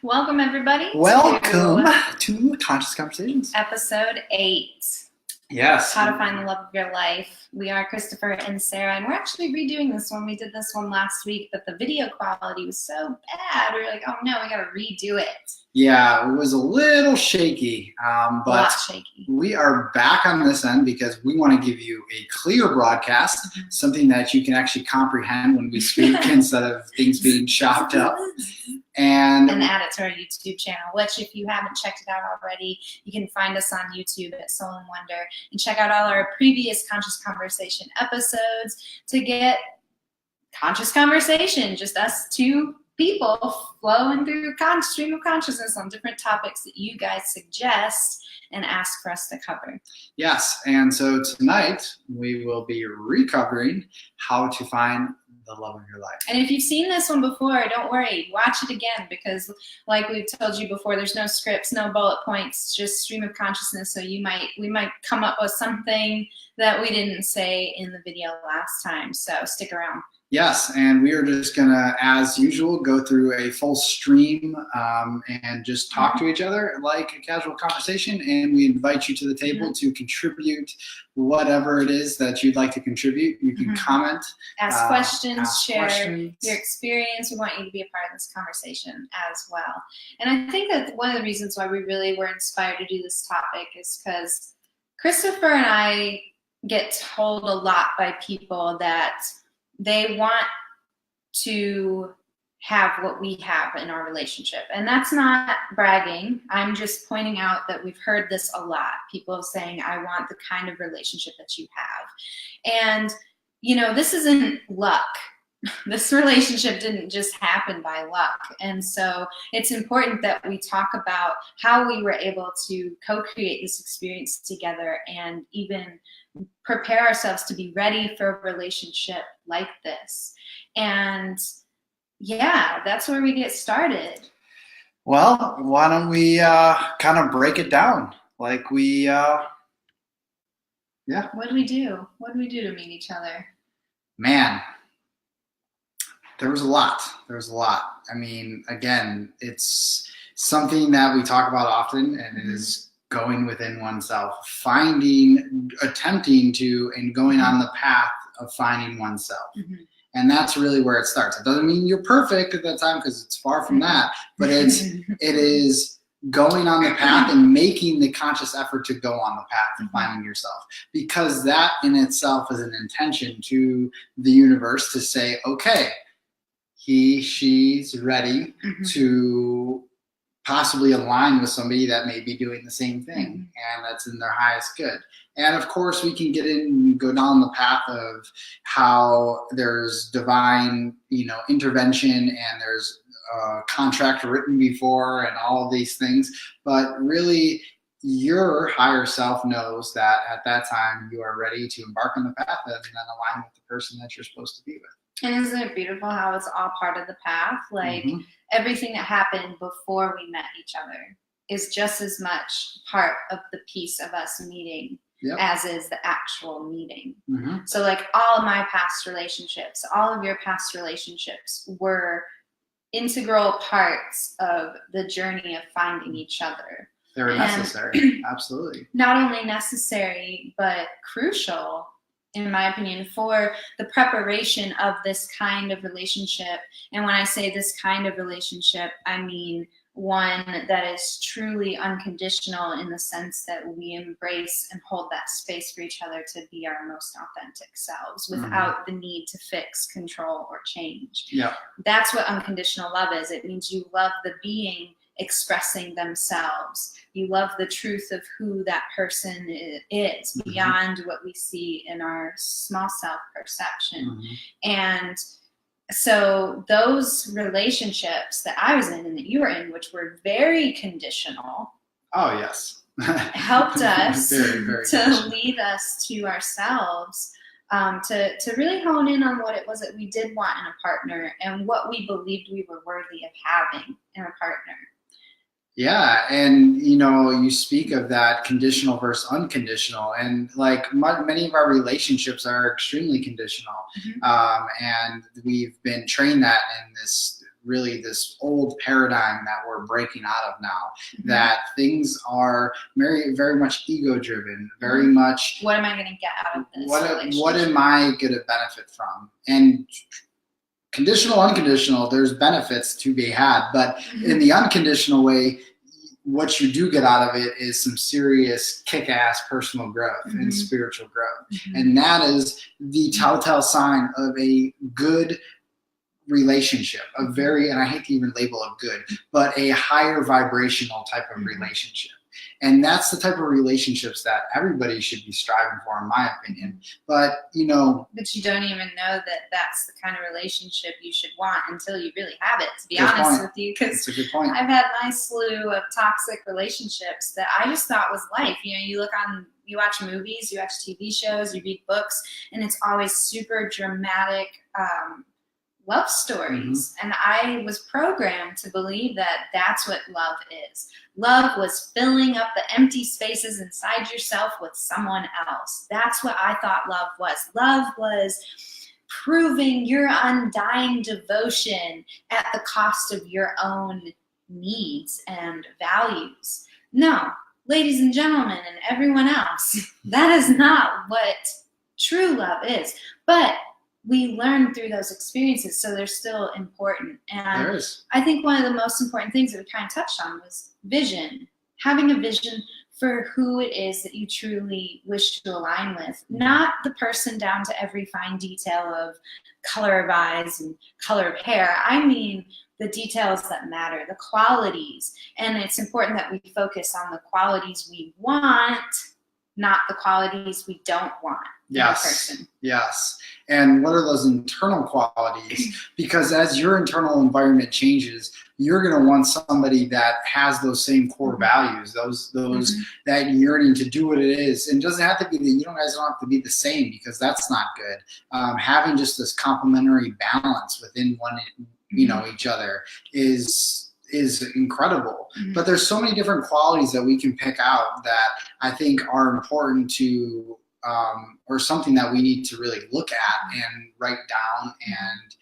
Welcome, everybody. Welcome to Conscious Conversations. Episode 8. Yes. How to find the love of your life. We are Christopher and Sarah, and we're actually redoing this one. We did this one last week, but the video quality was so bad. We were like, oh no, we got to redo it. Yeah, it was a little shaky, A but lot shaky. we are back on this end because we want to give you a clear broadcast, something that you can actually comprehend when we speak instead of things being chopped up. And add it to our YouTube channel, which if you haven't checked it out already, you can find us on YouTube at Soul and Wonder and check out all our previous Conscious Conversation episodes to get conscious conversation, just us two people flowing through a stream of consciousness on different topics that you guys suggest and ask for us to cover. Yes, and so tonight we will be recovering how to find the love of your life. And if you've seen this one before, don't worry, watch it again, because like we've told you before, there's no scripts, no bullet points, just stream of consciousness. So we might come up with something that we didn't say in the video last time. So stick around. Yes, and we are just gonna, as usual, go through a full stream and just talk to each other like a casual conversation, and we invite you to the table to contribute whatever it is that you'd like to contribute. You can comment, ask questions, share questions. Your experience. We want you to be a part of this conversation as well. And I think that one of the reasons why we really were inspired to do this topic is because Christopher and I get told a lot by people that they want to have what we have in our relationship. And that's not bragging. I'm just pointing out that we've heard this a lot. People saying, I want the kind of relationship that you have. And, you know, this isn't luck. This relationship didn't just happen by luck. And so it's important that we talk about how we were able to co-create this experience together and even prepare ourselves to be ready for a relationship like this. And yeah, that's where we get started. Well, why don't we kind of break it down? Like we, yeah. What do we do? What do we do to meet each other? Man, there was a lot. I mean, again, it's something that we talk about often, and it is going within oneself, attempting to, and going on the path of finding oneself. And that's really where it starts. It doesn't mean you're perfect at that time, because it's far from that, but it is going on the path and making the conscious effort to go on the path and finding yourself, because that in itself is an intention to the universe to say, okay, she's ready to possibly align with somebody that may be doing the same thing, and that's in their highest good. And of course, we can get in and go down the path of how there's divine, intervention, and there's a contract written before, and all of these things. But really, your higher self knows that at that time you are ready to embark on the path and then align with the person that you're supposed to be with. And isn't it beautiful how it's all part of the path? Like everything that happened before we met each other is just as much part of the piece of us meeting as is the actual meeting. So like all of my past relationships, all of your past relationships were integral parts of the journey of finding each other. They were necessary, absolutely. Not only necessary, but crucial, in my opinion, for the preparation of this kind of relationship. And when I say this kind of relationship, I mean one that is truly unconditional, in the sense that we embrace and hold that space for each other to be our most authentic selves without the need to fix, control, or change. That's what unconditional love is. It means you love the being expressing themselves. You love the truth of who that person is beyond what we see in our small self perception. And so those relationships that I was in and that you were in, which were very conditional, oh yes, helped us very, very to lead us to ourselves, to really hone in on what it was that we did want in a partner and what we believed we were worthy of having in a partner. Yeah, and you speak of that conditional versus unconditional, and like many of our relationships are extremely conditional, and we've been trained that in this really this old paradigm that we're breaking out of now, that things are very, very much ego driven, very much what am I going to get out of this what am I going to benefit from? And conditional, unconditional, there's benefits to be had, but in the unconditional way, what you do get out of it is some serious kick-ass personal growth and spiritual growth. And that is the telltale sign of a good relationship, a very, and I hate to even label it good, but a higher vibrational type of relationship. And that's the type of relationships that everybody should be striving for, in my opinion. But, you know. But you don't even know that that's the kind of relationship you should want until you really have it, to be honest with you. Because I've had my slew of toxic relationships that I just thought was life. You know, you watch movies, you watch TV shows, you read books, and it's always super dramatic love stories. And I was programmed to believe that that's what love is. Love was filling up the empty spaces inside yourself with someone else. That's what I thought love was. Love was proving your undying devotion at the cost of your own needs and values. No, ladies and gentlemen and everyone else, that is not what true love is. But we learn through those experiences, so they're still important. And I think one of the most important things that we kind of touched on was vision. Having a vision for who it is that you truly wish to align with, not the person down to every fine detail of color of eyes and color of hair. I mean the details that matter, the qualities. And it's important that we focus on the qualities we want, not the qualities we don't want. Yes. Yes. And what are those internal qualities? Because as your internal environment changes, you're going to want somebody that has those same core values, those that yearning to do what it is. And it doesn't have to be that you guys don't have to be the same, because that's not good. Having just this complementary balance within each other is incredible. But there's so many different qualities that we can pick out that I think are important to or something that we need to really look at and write down and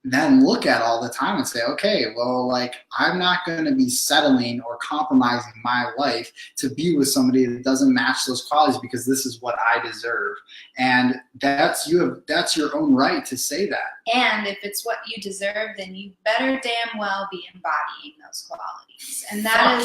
then look at all the time and say, okay, well, like, I'm not going to be settling or compromising my life to be with somebody that doesn't match those qualities, because this is what I deserve. And that's your own right to say that. And if it's what you deserve, then you better damn well be embodying those qualities. And that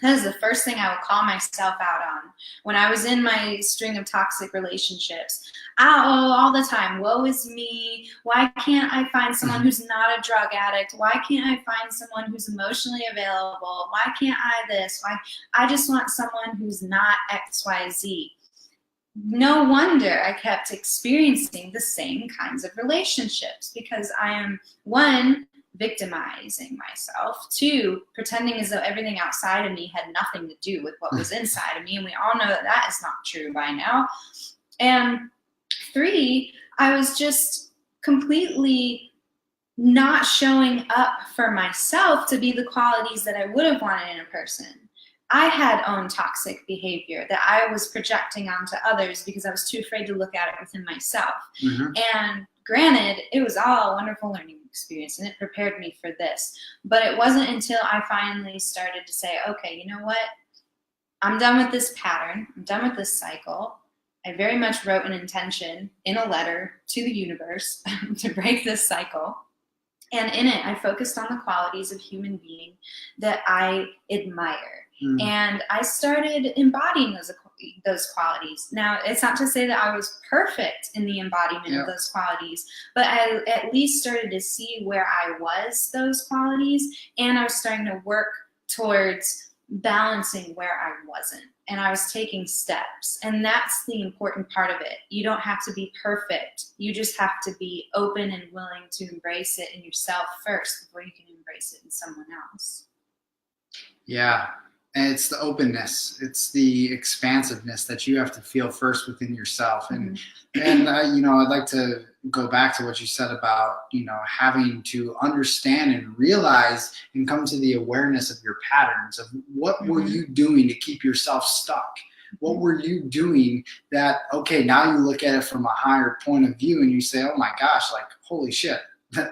is the first thing I would call myself out on. When I was in my string of toxic relationships, all the time, woe is me. Why can't I find someone who's not a drug addict? Why can't I find someone who's emotionally available? Why can't I this? Why? I just want someone who's not XYZ. No wonder I kept experiencing the same kinds of relationships, because I am, one, victimizing myself, two, pretending as though everything outside of me had nothing to do with what was inside of me, and we all know that that is not true by now. And three, I was just completely not showing up for myself to be the qualities that I would have wanted in a person. I had owned toxic behavior that I was projecting onto others because I was too afraid to look at it within myself. And granted, it was all a wonderful learning experience, and it prepared me for this. But it wasn't until I finally started to say, okay, you know what? I'm done with this pattern. I'm done with this cycle. I very much wrote an intention in a letter to the universe to break this cycle. And in it, I focused on the qualities of human being that I admire. And I started embodying those qualities. Now, it's not to say that I was perfect in the embodiment of those qualities, but I at least started to see where I was those qualities, and I was starting to work towards balancing where I wasn't. And I was taking steps. And that's the important part of it. You don't have to be perfect. You just have to be open and willing to embrace it in yourself first before you can embrace it in someone else. Yeah. And it's the openness, it's the expansiveness that you have to feel first within yourself. And I'd like to go back to what you said about, having to understand and realize and come to the awareness of your patterns of what were you doing to keep yourself stuck? What were you doing that, okay, now you look at it from a higher point of view and you say, oh my gosh, like, holy shit,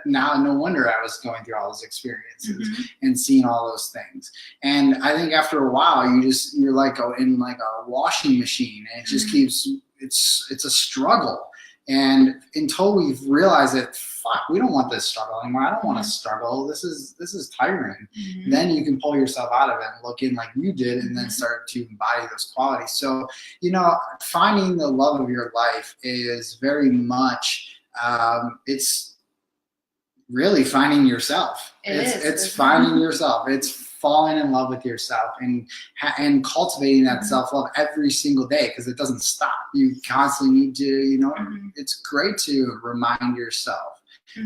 now no wonder I was going through all those experiences and seeing all those things. And I think after a while, you're like in like a washing machine, and it just keeps, it's a struggle. And until we've realized that, fuck, we don't want this struggle anymore. I don't want to struggle. This is tiring. Then you can pull yourself out of it and look in like you did, and then start to embody those qualities. So, finding the love of your life is very much, it's really finding yourself. It's finding yourself. It's falling in love with yourself and cultivating that self-love every single day, because it doesn't stop. You constantly need to, it's great to remind yourself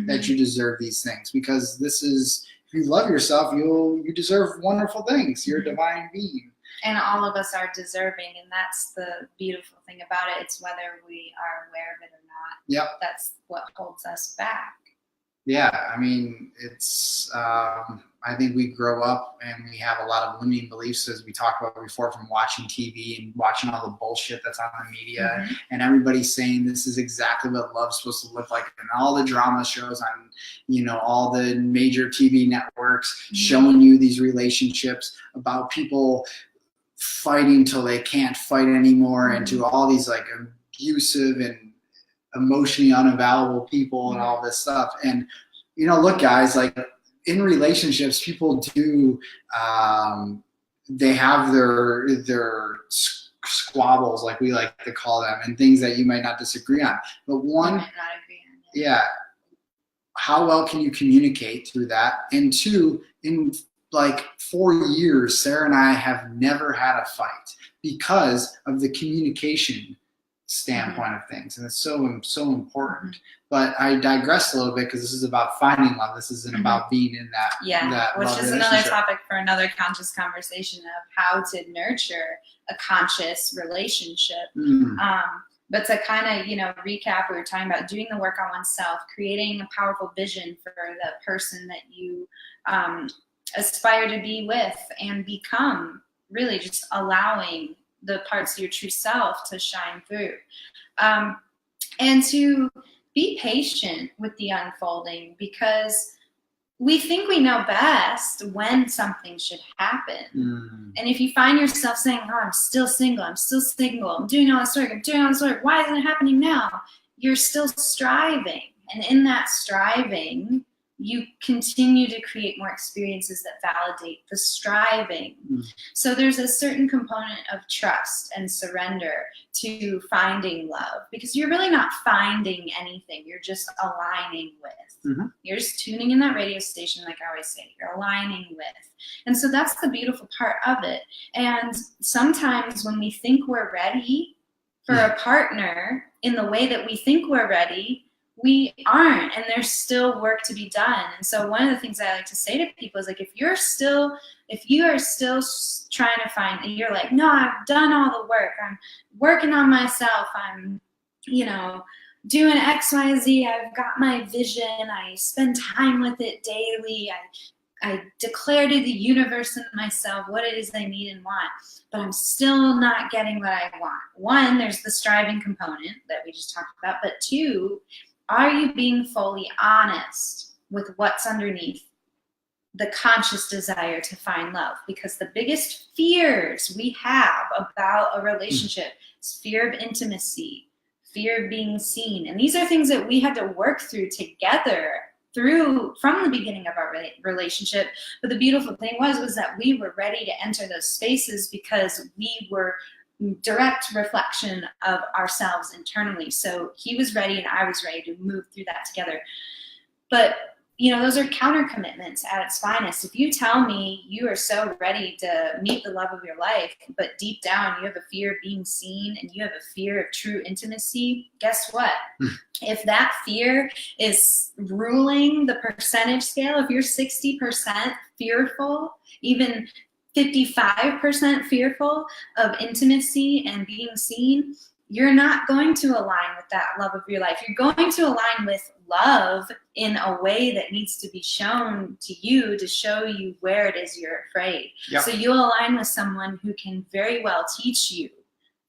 that you deserve these things, because if you love yourself, you deserve wonderful things. You're a divine being. And all of us are deserving, and that's the beautiful thing about it. It's whether we are aware of it or not. Yep. That's what holds us back. Yeah, I mean, it's, I think we grow up and we have a lot of limiting beliefs, as we talked about before, from watching TV and watching all the bullshit that's on the media, and everybody's saying this is exactly what love's supposed to look like, and all the drama shows on, all the major TV networks showing you these relationships about people fighting till they can't fight anymore, and to all these like abusive and emotionally unavailable people and all this stuff. And look, guys, like in relationships, people do they have their squabbles, like we like to call them, and things that you might not disagree on, but how well can you communicate through that? And two, in like 4 years, Sarah and I have never had a fight because of the communication standpoint of things, and it's so important. But I digressed a little bit, because this is about finding love. This isn't about being in that which love is another topic for another conscious conversation of how to nurture a conscious relationship. But to kind of recap, we were talking about doing the work on oneself, creating a powerful vision for the person that you aspire to be with and become, really just allowing the parts of your true self to shine through, and to be patient with the unfolding, because we think we know best when something should happen. And if you find yourself saying, oh, I'm still single, I'm doing all this work, why isn't it happening now? You're still striving, and in that striving, you continue to create more experiences that validate the striving. So there's a certain component of trust and surrender to finding love, because you're really not finding anything. You're just aligning with. You're just tuning in that radio station, like I always say, you're aligning with. And so that's the beautiful part of it. And sometimes when we think we're ready for a partner in the way that we think we're ready, we aren't, and there's still work to be done. And so one of the things I like to say to people is, like, if you are still trying to find, and you're like, no, I've done all the work, I'm working on myself, I'm doing X, Y, Z, I've got my vision, I spend time with it daily, I declare to the universe and myself what it is I need and want, but I'm still not getting what I want. One, there's the striving component that we just talked about, but two, are you being fully honest with what's underneath the conscious desire to find love? Because the biggest fears we have about a relationship is fear of intimacy, fear of being seen. And these are things that we had to work through together from the beginning of our relationship. But the beautiful thing was that we were ready to enter those spaces because we were direct reflection of ourselves internally. So he was ready and I was ready to move through that together. But those are counter commitments at its finest. If you tell me you are so ready to meet the love of your life, but deep down you have a fear of being seen and you have a fear of true intimacy, guess what? If that fear is ruling the percentage scale, if you're 60% fearful, even 55% fearful of intimacy and being seen, you're not going to align with that love of your life. You're going to align with love in a way that needs to be shown to you to show you where it is you're afraid. Yep. So you'll align with someone who can very well teach you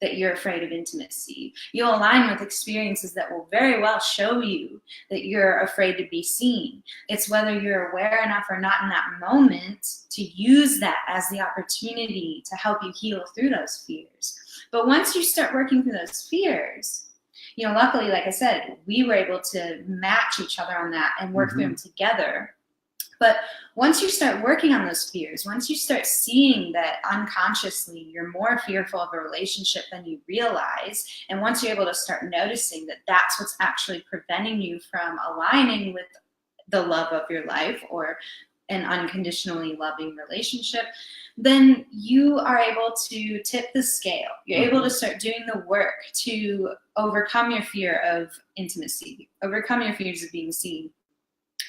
that you're afraid of intimacy. You'll align with experiences that will very well show you that you're afraid to be seen. It's whether you're aware enough or not in that moment to use that as the opportunity to help you heal through those fears. But once you start working through those fears, you know, luckily, like I said, we were able to match each other on that and work through them together. But once you start working on those fears, once you start seeing that unconsciously you're more fearful of a relationship than you realize, and once you're able to start noticing that that's what's actually preventing you from aligning with the love of your life or an unconditionally loving relationship, then you are able to tip the scale. You're able to start doing the work to overcome your fear of intimacy, overcome your fears of being seen.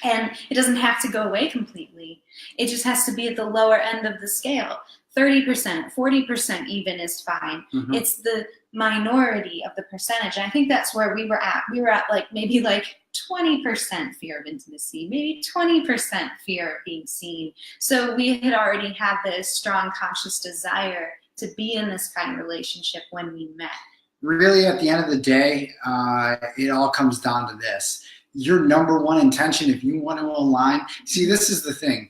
And it doesn't have to go away completely. It just has to be at the lower end of the scale. 30%, 40% even is fine. It's the minority of the percentage. And I think that's where we were at. We were at maybe 20% fear of intimacy, maybe 20% fear of being seen. So we had already had this strong conscious desire to be in this kind of relationship when we met. Really, at the end of the day, it all comes down to this. Your number one intention, if you want to align, see, this is the thing.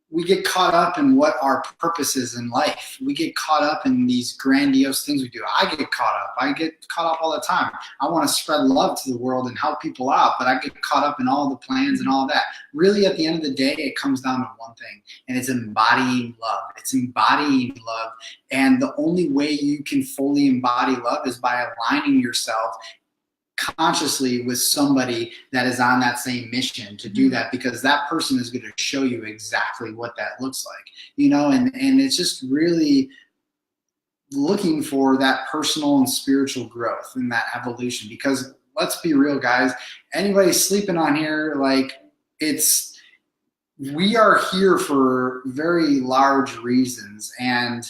We get caught up in what our purpose is in life. We get caught up in these grandiose things we do. I get caught up. I get caught up all the time. I want to spread love to the world and help people out, but I get caught up in all the plans and all that. Really, at the end of the day, it comes down to one thing, and it's embodying love. It's embodying love. And the only way you can fully embody love is by aligning yourself consciously with somebody that is on that same mission to do that, because that person is going to show you exactly what that looks like, you know, and it's just really looking for that personal and spiritual growth and that evolution. Because let's be real, guys, anybody sleeping on here, we are here for very large reasons. And,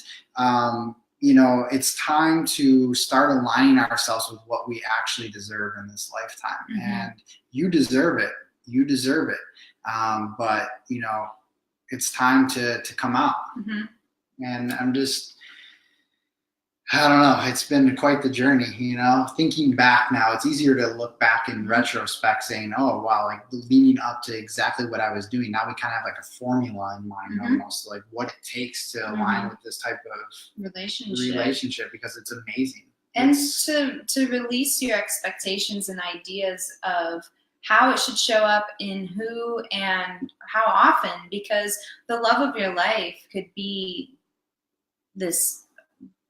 you know, it's time to start aligning ourselves with what we actually deserve in this lifetime. And you deserve it. You deserve it. But, you know, it's time to come out. And I don't know. It's been quite the journey, you know. Thinking back now, it's easier to look back in retrospect saying, oh, wow, leading up to exactly what I was doing. Now we kind of have a formula in mind, almost what it takes to align with this type of relationship, because it's amazing. And to release your expectations and ideas of how it should show up in who and how often, because the love of your life could be this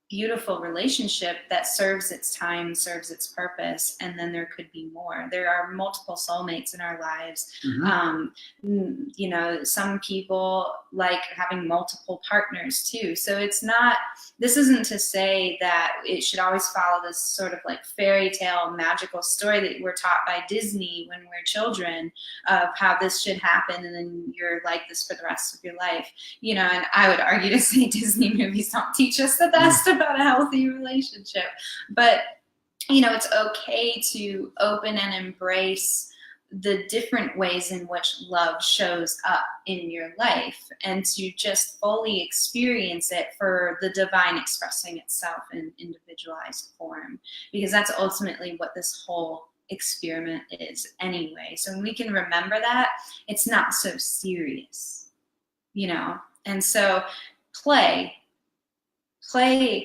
beautiful relationship that serves its time, serves its purpose, and then there could be more. There are multiple soulmates in our lives. You know, some people like having multiple partners too. So this isn't to say that it should always follow this sort of fairy tale magical story that we're taught by Disney when we're children of how this should happen and then you're like this for the rest of your life. You know, and I would argue to say Disney movies don't teach us the best about a healthy relationship. But, you know, it's okay to open and embrace the different ways in which love shows up in your life and to just fully experience it for the divine expressing itself in individualized form, because that's ultimately what this whole experiment is anyway. So when we can remember that, it's not so serious, you know. And so play,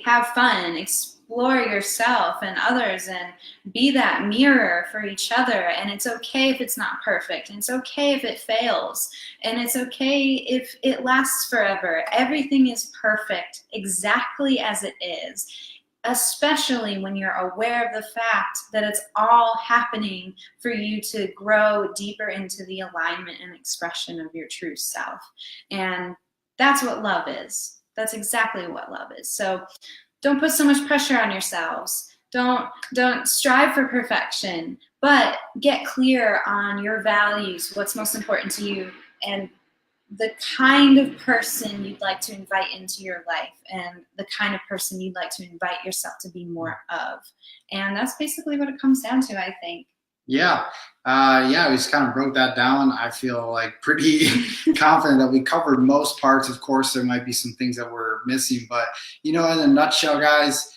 have fun, explore yourself and others, and be that mirror for each other. And it's okay if it's not perfect, and it's okay if it fails, and it's okay if it lasts forever. Everything is perfect exactly as it is, especially when you're aware of the fact that it's all happening for you to grow deeper into the alignment and expression of your true self. And that's what love is. That's exactly what love is. So don't put so much pressure on yourselves. Don't strive for perfection, but get clear on your values, what's most important to you, and the kind of person you'd like to invite into your life and the kind of person you'd like to invite yourself to be more of. And that's basically what it comes down to, I think. Yeah. We just kind of broke that down. I feel pretty confident that we covered most parts. Of course, there might be some things that we're missing, but, you know, in a nutshell, guys,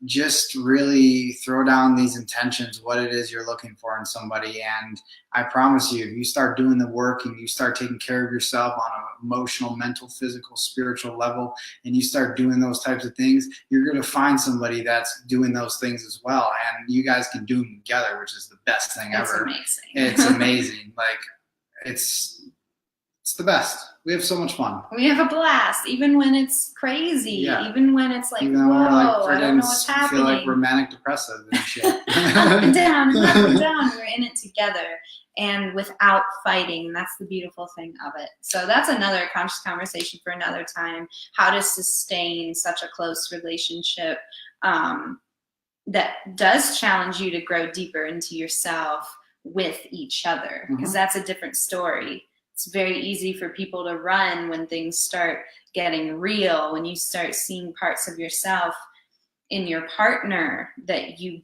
just really throw down these intentions, what it is you're looking for in somebody. And I promise you, if you start doing the work and you start taking care of yourself on an emotional, mental, physical, spiritual level, and you start doing those types of things, you're going to find somebody that's doing those things as well. And you guys can do them together, which is the best thing ever. Amazing. It's amazing. Like, it's the best. We have so much fun. We have a blast, even when it's crazy. Yeah. Even when it's like, Even whoa, when we're like, I don't know what's happening. feel like we're manic depressive and shit. Up and down, and up and down. We're in it together and without fighting. That's the beautiful thing of it. So that's another conscious conversation for another time. How to sustain such a close relationship that does challenge you to grow deeper into yourself with each other, because that's a different story. It's very easy for people to run when things start getting real, when you start seeing parts of yourself in your partner that you've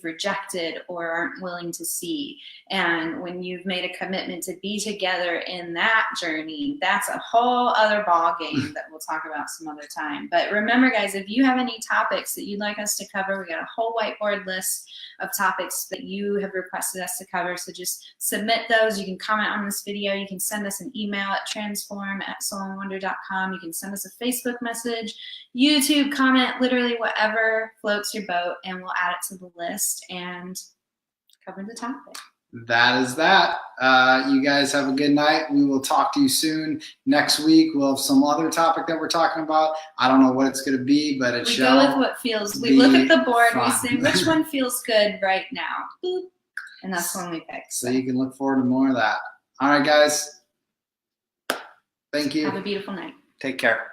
rejected or aren't willing to see. And when you've made a commitment to be together in that journey, that's a whole other ball game that we'll talk about some other time. But remember, guys, if you have any topics that you'd like us to cover, we got a whole whiteboard list of topics that you have requested us to cover. So just submit those. You can comment on this video. You can send us an email at transform@soulandwonder.com. You can send us a Facebook message, YouTube comment, literally whatever floats your boat, and we'll add it to the list and cover the topic. That is that. You guys have a good night. We will talk to you soon. Next week, we'll have some other topic that we're talking about. I don't know what it's going to be, but it shall go with what feels. We look at the board, fun. we say which one feels good right now, boop, and that's when we pick. So you can look forward to more of that. All right, guys. Thank you. Have a beautiful night. Take care.